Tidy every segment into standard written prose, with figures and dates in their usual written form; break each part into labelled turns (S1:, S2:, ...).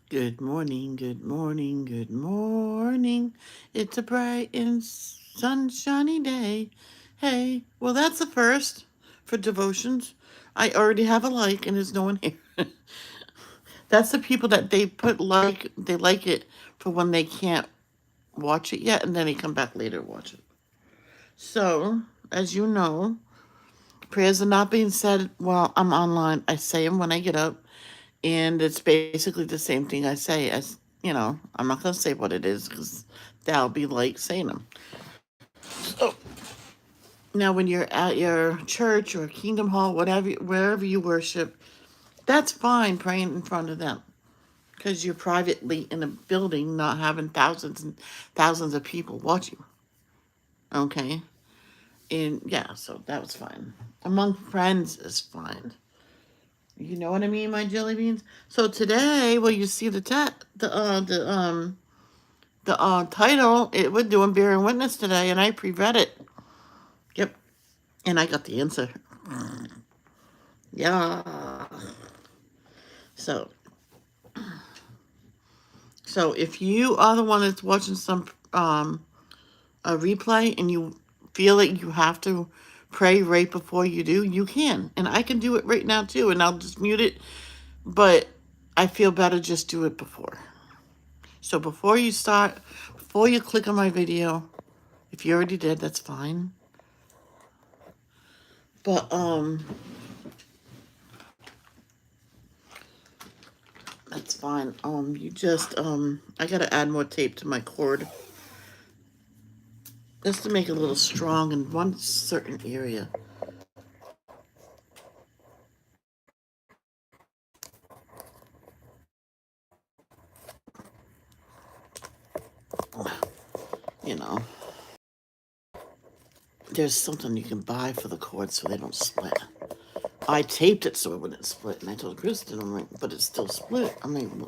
S1: Good morning, good morning, good morning. It's a bright and sunshiny day. Hey, well, that's the first for devotions. I already have a like, and there's no one here. That's the people that they put like, they like it for when they can't watch it yet, and then they come back later to watch it. So, as you know, prayers are not being said while I'm online. I say them when I get up, and it's basically the same thing I say. I'm not gonna say what it is because that'll be like saying them. So now, when you're at your church or Kingdom Hall, whatever, wherever you worship, that's fine praying in front of them because you're privately in a building, not having thousands and thousands of people watch you. Okay, and yeah, so that was fine. Among friends is fine. You know what I mean, my jelly beans. So today, well, you see the title. We're doing bearing witness today, and I pre-read it. Yep, and I got the answer. Yeah. So, so if you are the one that's watching some a replay and you feel like you have to pray right before you do, you can, and I can do it right now too, and I'll just mute it. But I feel better just do it before. So before you start, before you click on my video, if you already did, that's fine. But that's fine. You just I gotta add more tape to my cord just to make it a little strong in one certain area. You know, there's something you can buy for the cord so they don't split. I taped it so it wouldn't split, and I told Kristen, I'm like, but it's still split. I mean,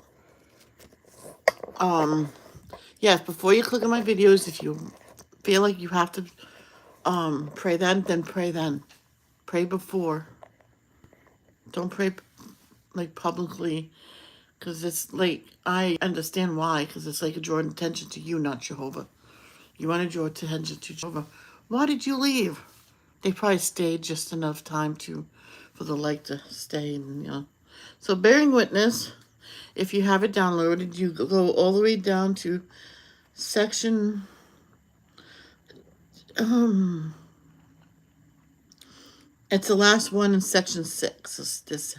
S1: um, yes. Before you click on my videos, if you feel like you have to pray then pray then. Pray before. Don't pray like publicly because it's like I understand why because it's like drawing attention to you, not Jehovah. You want to draw attention to Jehovah. Why did you leave? They probably stayed just enough time to for the light to stay and So bearing witness, if you have it downloaded, you go all the way down to section um it's the last one in section 6.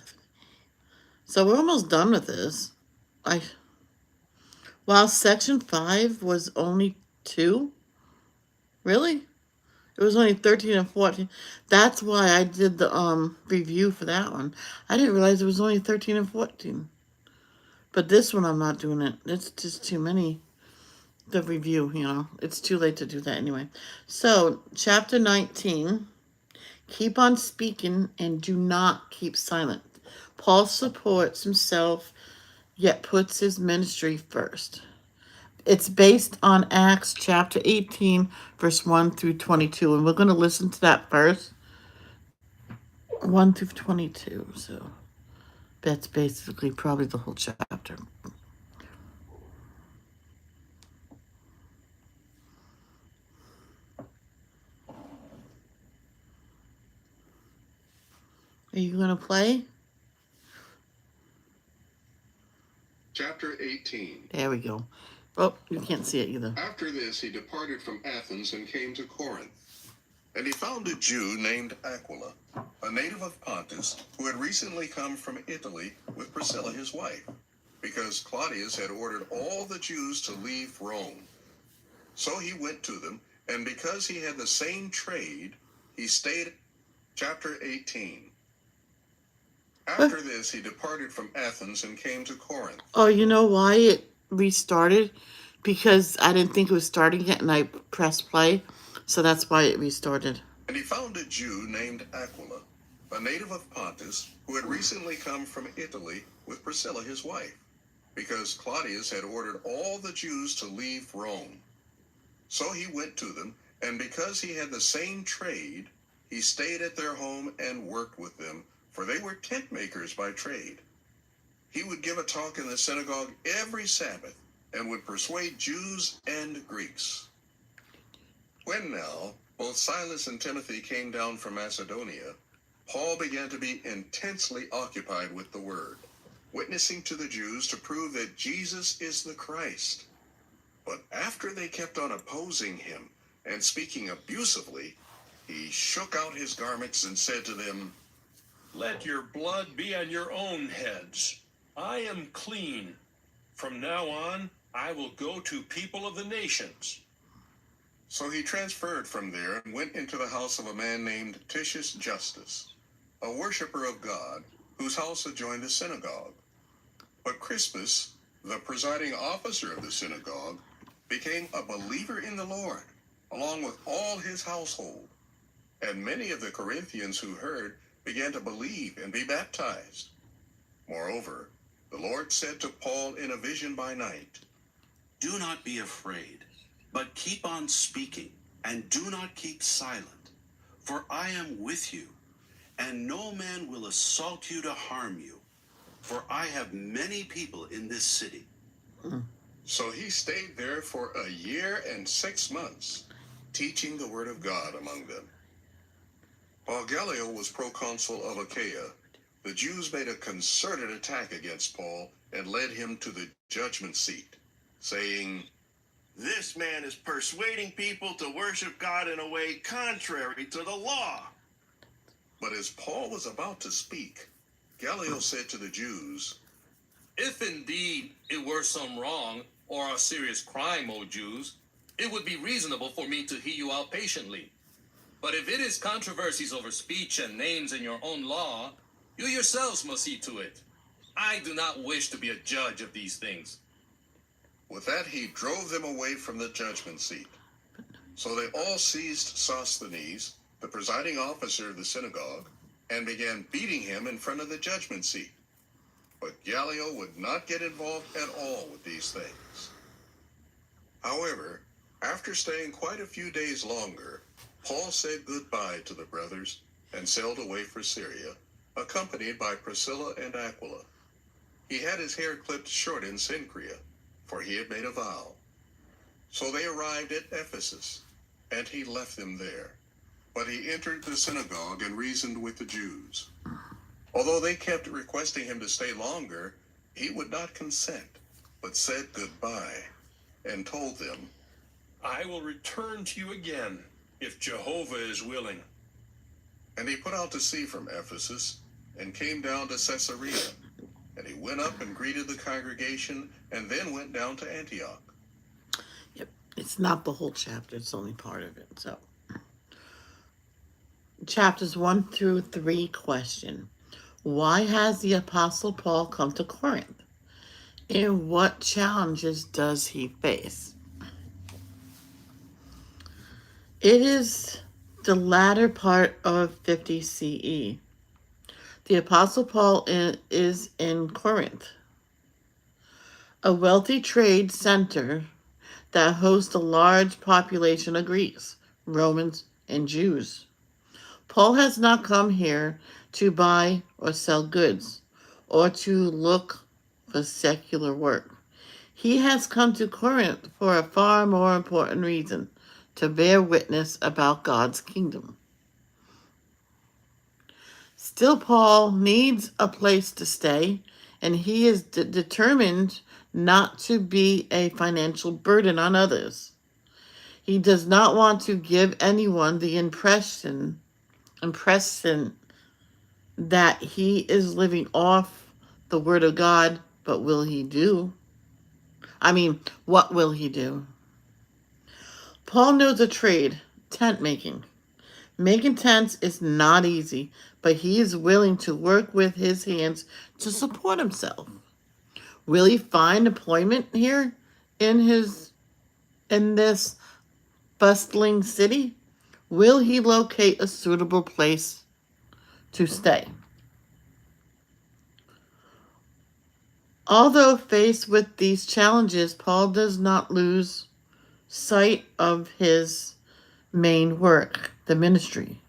S1: So we're almost done with this. I While section 5 was only 2, really? It was only 13 and 14. That's why I did the review for that one. I didn't realize it was only 13 and 14. But this one I'm not doing it. It's just too many. The review. It's too late to do that anyway. So, chapter 19, keep on speaking and do not keep silent. Paul supports himself, yet puts his ministry first. It's based on Acts chapter 18, verse 1 through 22. And we're going to listen to that first, 1 through 22. So that's basically probably the whole chapter. Are you going to play?
S2: Chapter 18.
S1: There we go. Oh, you can't see it either.
S2: After this, he departed from Athens and came to Corinth. And he found a Jew named Aquila, a native of Pontus, who had recently come from Italy with Priscilla his wife, because Claudius had ordered all the Jews to leave Rome. So he went to them, and because he had the same trade, he stayed. Chapter 18. After this, he departed from Athens and came to Corinth.
S1: Oh, you know why it restarted? Because I didn't think it was starting yet, and I pressed play. So that's why it restarted.
S2: And he found a Jew named Aquila, a native of Pontus, who had recently come from Italy with Priscilla his wife, because Claudius had ordered all the Jews to leave Rome. So he went to them, and because he had the same trade, he stayed at their home and worked with them, for they were tent makers by trade. He would give a talk in the synagogue every Sabbath and would persuade Jews and Greeks. When now both Silas and Timothy came down from Macedonia, Paul began to be intensely occupied with the word, witnessing to the Jews to prove that Jesus is the Christ. But after they kept on opposing him and speaking abusively, he shook out his garments and said to them,
S3: "Let your blood be on your own heads. I am clean. From now on, I will go to people of the nations."
S2: So he transferred from there and went into the house of a man named Titius Justus, a worshiper of God, whose house adjoined the synagogue. But Crispus, the presiding officer of the synagogue, became a believer in the Lord, along with all his household. And many of the Corinthians who heard began to believe and be baptized. Moreover, the Lord said to Paul in a vision by night,
S4: "Do not be afraid, but keep on speaking, and do not keep silent. For I am with you, and no man will assault you to harm you. For I have many people in this city."
S2: So he stayed there for 1 year and 6 months, teaching the word of God among them. While Gallio was proconsul of Achaia, the Jews made a concerted attack against Paul and led him to the judgment seat, saying,
S5: "This man is persuading people to worship God in a way contrary to the law."
S2: But as Paul was about to speak, Gallio said to the Jews,
S3: "If indeed it were some wrong or a serious crime, O Jews, it would be reasonable for me to hear you out patiently. But if it is controversies over speech and names in your own law, you yourselves must see to it. I do not wish to be a judge of these things."
S2: With that he drove them away from the judgment seat. So they all seized Sosthenes, the presiding officer of the synagogue, and began beating him in front of the judgment seat. But Gallio would not get involved at all with these things. However, after staying quite a few days longer, Paul said goodbye to the brothers and sailed away for Syria, accompanied by Priscilla and Aquila. He had his hair clipped short in Cenchrea, for he had made a vow. So they arrived at Ephesus, and he left them there. But he entered the synagogue and reasoned with the Jews. Although they kept requesting him to stay longer, he would not consent, but said goodbye, and told them,
S3: "I will return to you again, if Jehovah is willing."
S2: And he put out to sea from Ephesus, and came down to Caesarea. And he went up and greeted the congregation, and then went down to Antioch.
S1: Yep, it's not the whole chapter, it's only part of it. So, chapters 1 through 3 question. Why has the Apostle Paul come to Corinth? And what challenges does he face? It is the latter part of 50 CE. The Apostle Paul is in Corinth, a wealthy trade center that hosts a large population of Greeks, Romans, and Jews. Paul has not come here to buy or sell goods or to look for secular work. He has come to Corinth for a far more important reason, to bear witness about God's kingdom. Still, Paul needs a place to stay, and he is determined not to be a financial burden on others. He does not want to give anyone the impression that he is living off the word of God, but will he do? What will he do? Paul knows a trade, tent making. Making tents is not easy, but he is willing to work with his hands to support himself. Will he find employment here in this bustling city? Will he locate a suitable place to stay? Although faced with these challenges, Paul does not lose sight of his main work, the ministry.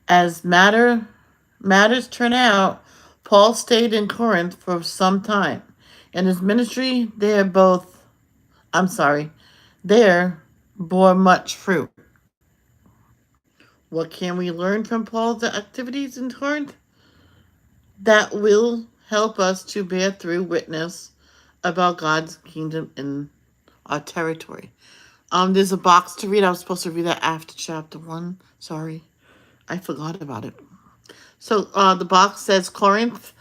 S1: As matters turn out, Paul stayed in Corinth for some time. In his ministry, there bore much fruit. What can we learn from Paul's activities in Corinth? That will help us to bear through witness about God's kingdom in our territory. There's a box to read. I was supposed to read that after chapter 1. Sorry, I forgot about it. So the box says Corinth,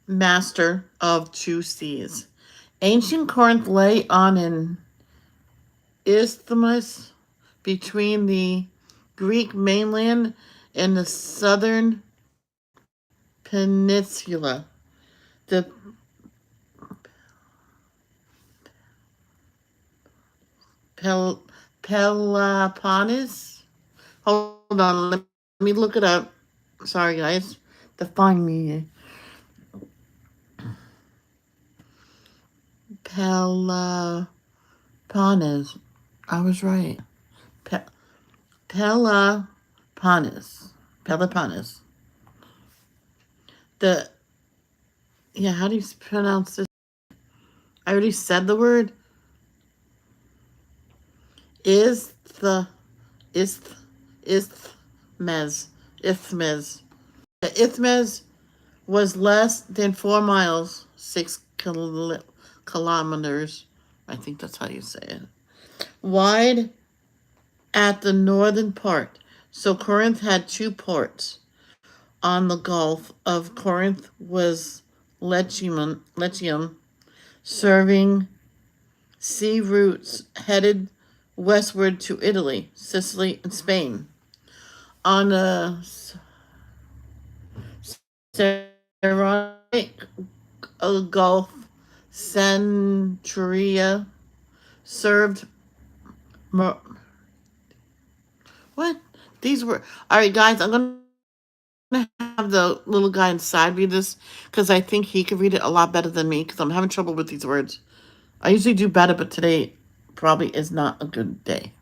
S1: master of two seas. Ancient Corinth lay on an isthmus between the Greek mainland and the southern peninsula. The Peloponnes. Hold on, let me look it up. Sorry, guys. Define me. Peloponnes. I was right. Pe- Peloponnes. Peloponnes. The How do you pronounce this? I already said the word. Is the isth isthmes isthmes. The isthmus was less than 4 miles, 6 kilometers. I think that's how you say it. Wide at the northern part. So Corinth had two ports. On the Gulf of Corinth was Latium, serving sea routes headed westward to Italy, Sicily, and Spain. On the Saronic Gulf, Centuria served. What? These were. Alright, guys, I'm going to have the little guy inside read this because I think he could read it a lot better than me because I'm having trouble with these words. I usually do better, but today probably is not a good day.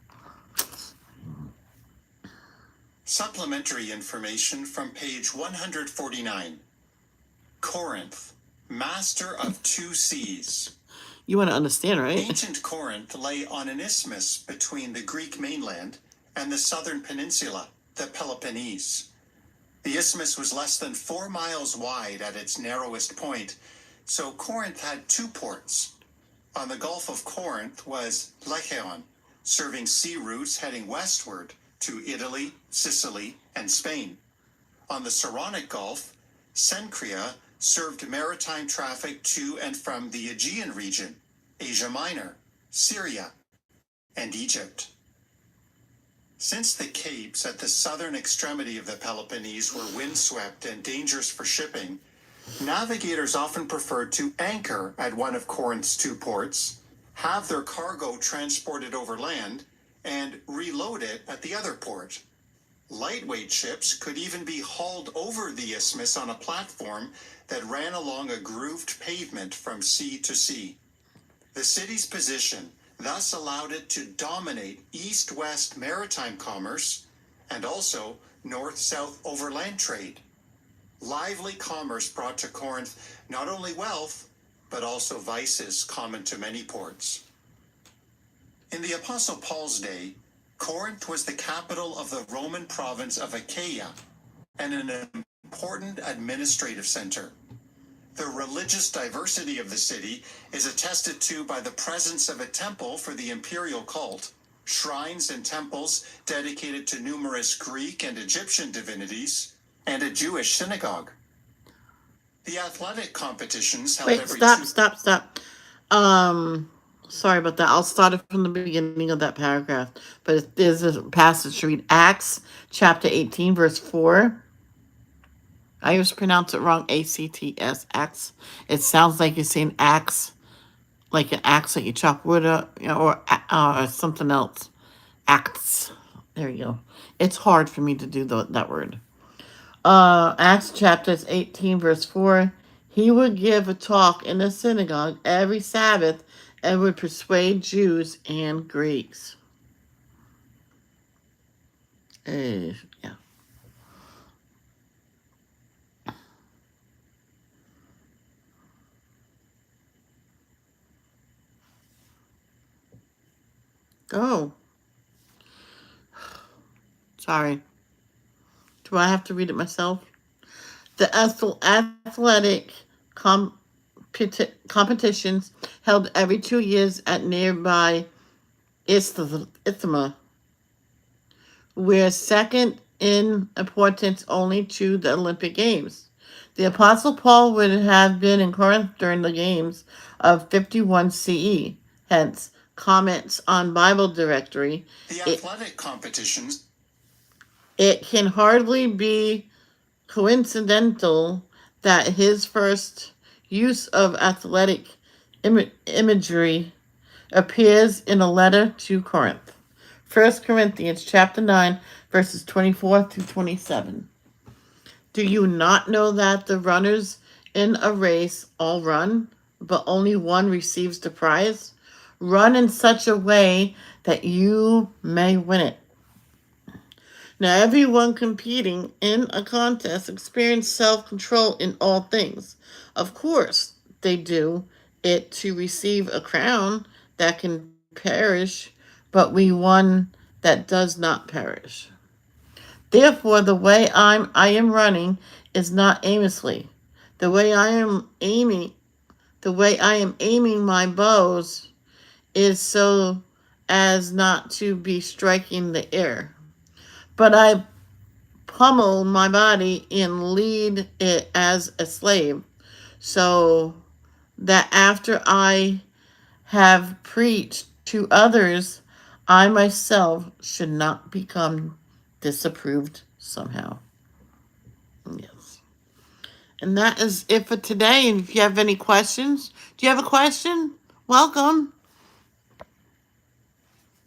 S6: Supplementary information from page 149. Corinth, master of two seas.
S1: You want to understand, right?
S6: Ancient Corinth lay on an isthmus between the Greek mainland and the southern peninsula, the Peloponnese. The isthmus was less than 4 miles wide at its narrowest point, so Corinth had two ports. On the Gulf of Corinth was Lecheon, serving sea routes heading westward to Italy, Sicily, and Spain. On the Saronic Gulf, Cenchrea served maritime traffic to and from the Aegean region, Asia Minor, Syria, and Egypt. Since the capes at the southern extremity of the Peloponnese were windswept and dangerous for shipping, navigators often preferred to anchor at one of Corinth's two ports, have their cargo transported over land, and reload it at the other port. Lightweight ships could even be hauled over the isthmus on a platform that ran along a grooved pavement from sea to sea. The city's position thus allowed it to dominate east-west maritime commerce and also north-south overland trade. Lively commerce brought to Corinth not only wealth, but also vices common to many ports. In the Apostle Paul's day, Corinth was the capital of the Roman province of Achaia and an important administrative center. The religious diversity of the city is attested to by the presence of a temple for the imperial cult, shrines and temples dedicated to numerous Greek and Egyptian divinities, and a Jewish synagogue. The athletic competitions held
S1: Wait, stop. Sorry about that. I'll start it from the beginning of that paragraph. But there's a passage to read. Acts chapter 18, verse 4. I always pronounce it wrong. A-C-T-S, Acts. It sounds like you're saying axe, like an axe that you chop wood up, or something else. Acts. There you go. It's hard for me to do that word. Acts chapter 18, verse 4. He would give a talk in the synagogue every Sabbath and would persuade Jews and Greeks. Yeah. Oh, sorry. Do I have to read it myself? The athletic competitions held every 2 years at nearby Isthma were second in importance only to the Olympic Games. The Apostle Paul would have been in Corinth during the Games of 51 CE. Hence, comments on Bible Directory.
S6: The athletic competitions.
S1: It can hardly be coincidental that his first use of athletic imagery appears in a letter to Corinth. 1 Corinthians chapter 9, verses 24 through 27. Do you not know that the runners in a race all run, but only one receives the prize? Run in such a way that you may win it. Now, everyone competing in a contest experiences self-control in all things. Of course, they do it to receive a crown that can perish, but we one that does not perish. Therefore, the way I am running is not aimlessly. The way I am aiming my bows is so as not to be striking the air. But I pummel my body and lead it as a slave, so that after I have preached to others, I myself should not become disapproved somehow. Yes. And that is it for today. And if you have any questions, do you have a question? Welcome.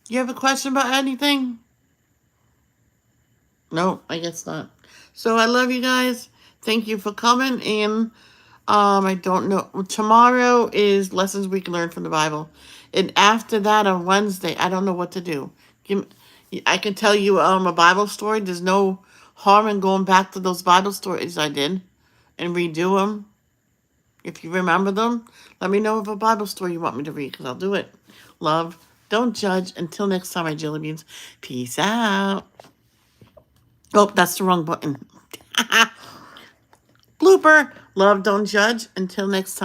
S1: You have a question about anything? No, I guess not. So I love you guys. Thank you for coming. And I don't know. Tomorrow is lessons we can learn from the Bible. And after that on Wednesday, I don't know what to do. I can tell you a Bible story. There's no harm in going back to those Bible stories I did and redo them. If you remember them, let me know of a Bible story you want me to read, because I'll do it. Love, don't judge. Until next time, my jelly beans. Peace out. Oh, that's the wrong button. Blooper. Love, don't judge. Until next time.